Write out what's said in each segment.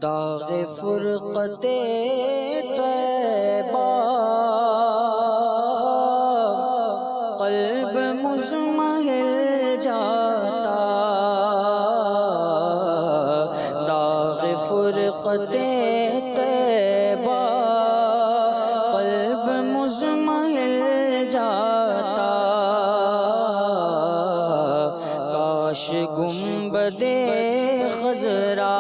داغ فرقت طیبہ قلب مزمحل جاتا، داغ فرقت طیبہ قلب مزمحل جاتا، کاش گنبد خضرا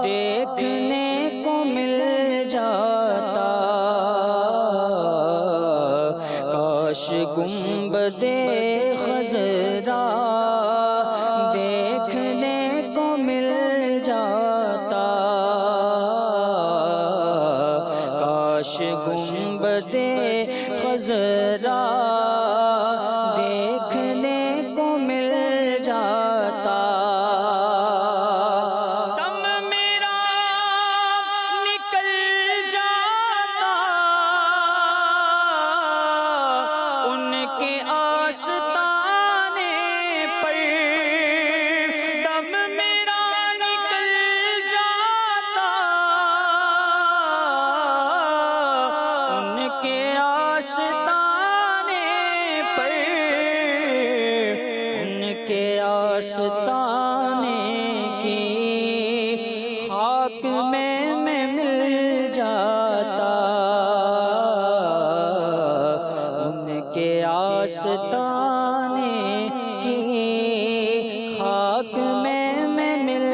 دیکھنے کو مل جاتا، کاش گنبد خضرا دیکھنے کو مل جاتا، کاش گنبد خضرا دیکھنے کو مل جاتا، دم میرا نکل جاتا ان کے آستانے پر، دم میرا نکل جاتا ان کے آستانے پر، ان کے آستانے کی خاک میں مل جاتا، ان کے آستانے کی خاک میں مل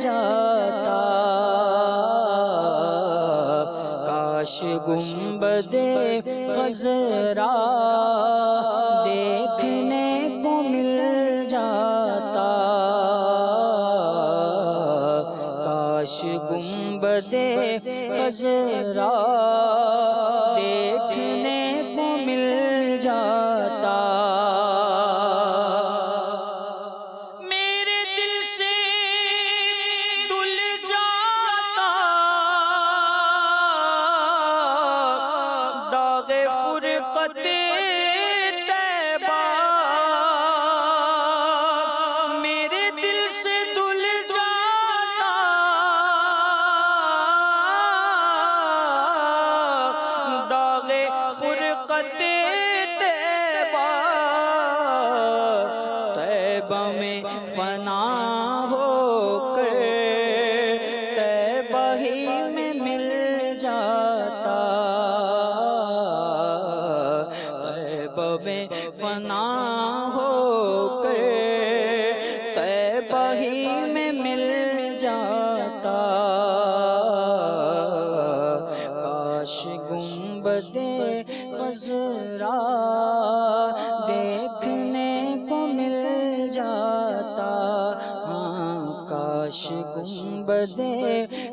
جاتا، کاش گنبد خضرا دیکھنے کو مل جاتا، کاش گنبد خضرا دیکھنے کو مل جاتا، میرے دل سے دل جاتا داغ فرقت طیبہ، میرے دل سے دل جاتا داغ فرقت طیبہ، طیبہ میں فنا ہو کر طیبہ ہی میں مل جاتا، طیبہ میں فنا ہو کر طیبہ ہی میں مل جاتا، کاش گنبد خضرا دیکھنے کو مل جاتا، ہاں کاش گنبد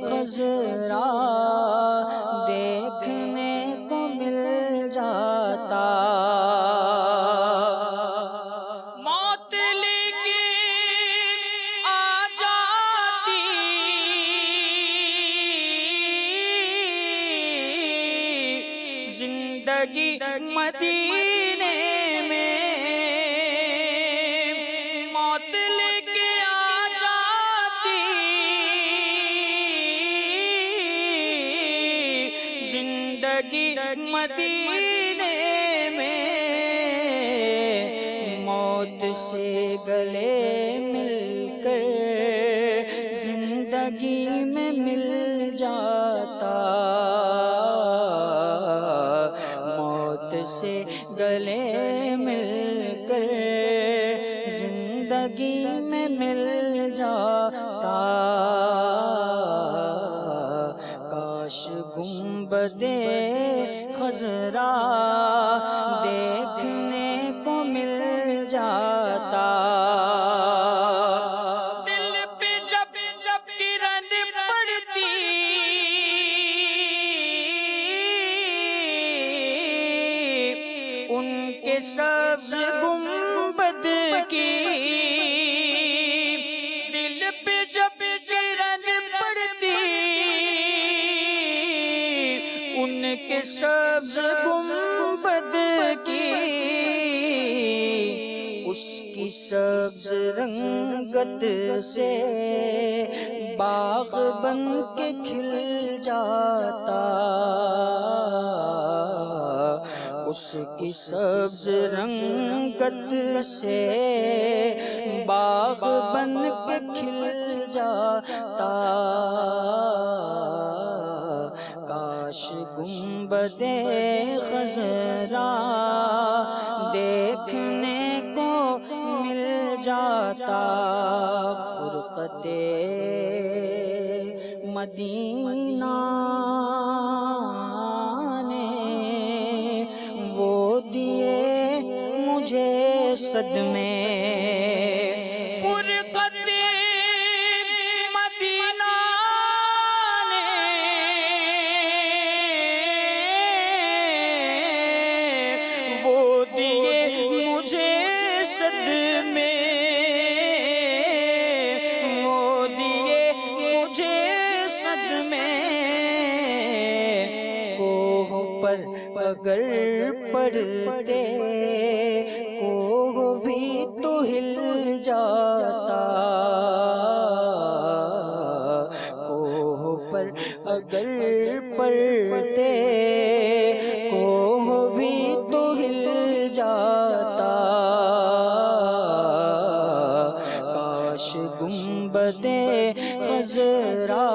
خضرا دیکھنے کو مل جاتا، موت لے کے آ جاتی زندگی مدینے میں، موت لے کے آ جاتی زندگی مدینے میں، موت سے گلے مل کر زندگی میں مل جاتا، موت سے گلے مل کر زندگی میں مل جاتا، کاش گنبد خضرا دیکھنے کو مل جاتا، دل پہ جب کرن پڑتی ان کے سبز گنبد کی، دل پہ جب کرن پڑتی ان کے سبز گنبد کی، اس کی سبز رنگت سے باغ بن کے کھل جاتا، اس کی سبز رنگت سے باغ بن کے کھل جاتا، کاش گنبد خضرا دیکھنے کو مل جاتا، فرقت مدینہ نے وہ دیے مجھے صدمے، فرقت مدینہ نے وہ دیے مجھے صدمے، وہ دیے مجھے صدمے، کوہ پر اگر پڑتے کوہ بھی تو ہل جاتا، کوہ پر اگر پڑتے کوہ بھی تو ہل جاتا، کاش گنبد خضرا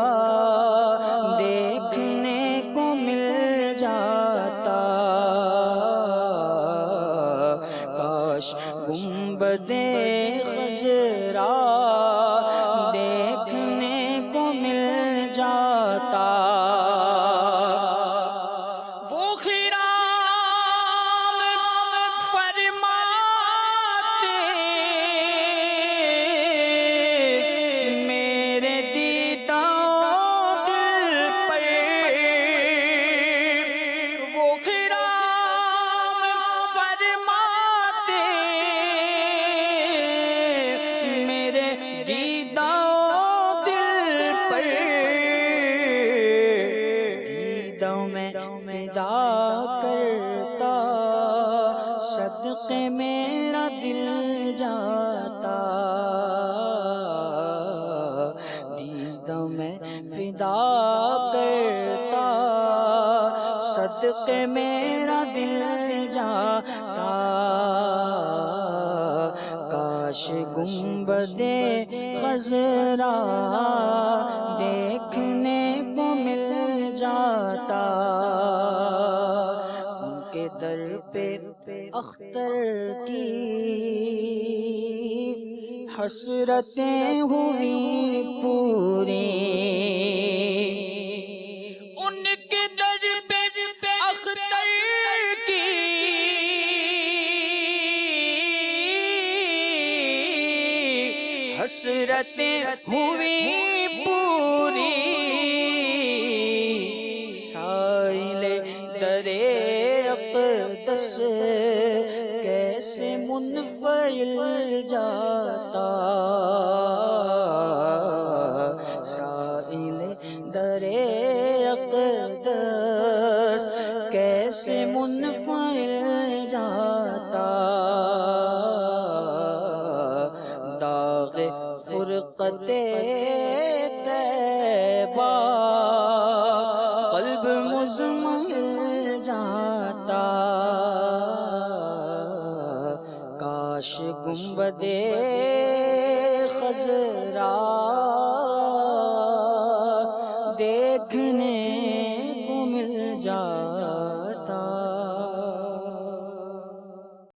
دیکھنے کو مل جاتا، کاش گنبد خضرا دیکھنے کو مل جاتا، وہ خرام فرماتے میرے دیدہ دل پر، وہ خرام فرماتے میرے دیدہ دل پر، دیدوں میں فدا کرتا صدقے میرا دل جاتا، دیدوں میں فدا کرتا صدقے میرا دل جاتا، کاش گنبد خضرا دیکھنے کو مل جاتا، ان کے در پہ اختر کی حسرتیں ہوئی پوری، ان کے در پہ اختر کی حسرتیں ہوئی پوری، سائل در اقدس کیسے منفعل جاتا، سائل در اقدس کیسے منفعل جاتا، داغ فرقت طیبہ قلب مزمحل جاتا، کاش گنبد خضرا دیکھنے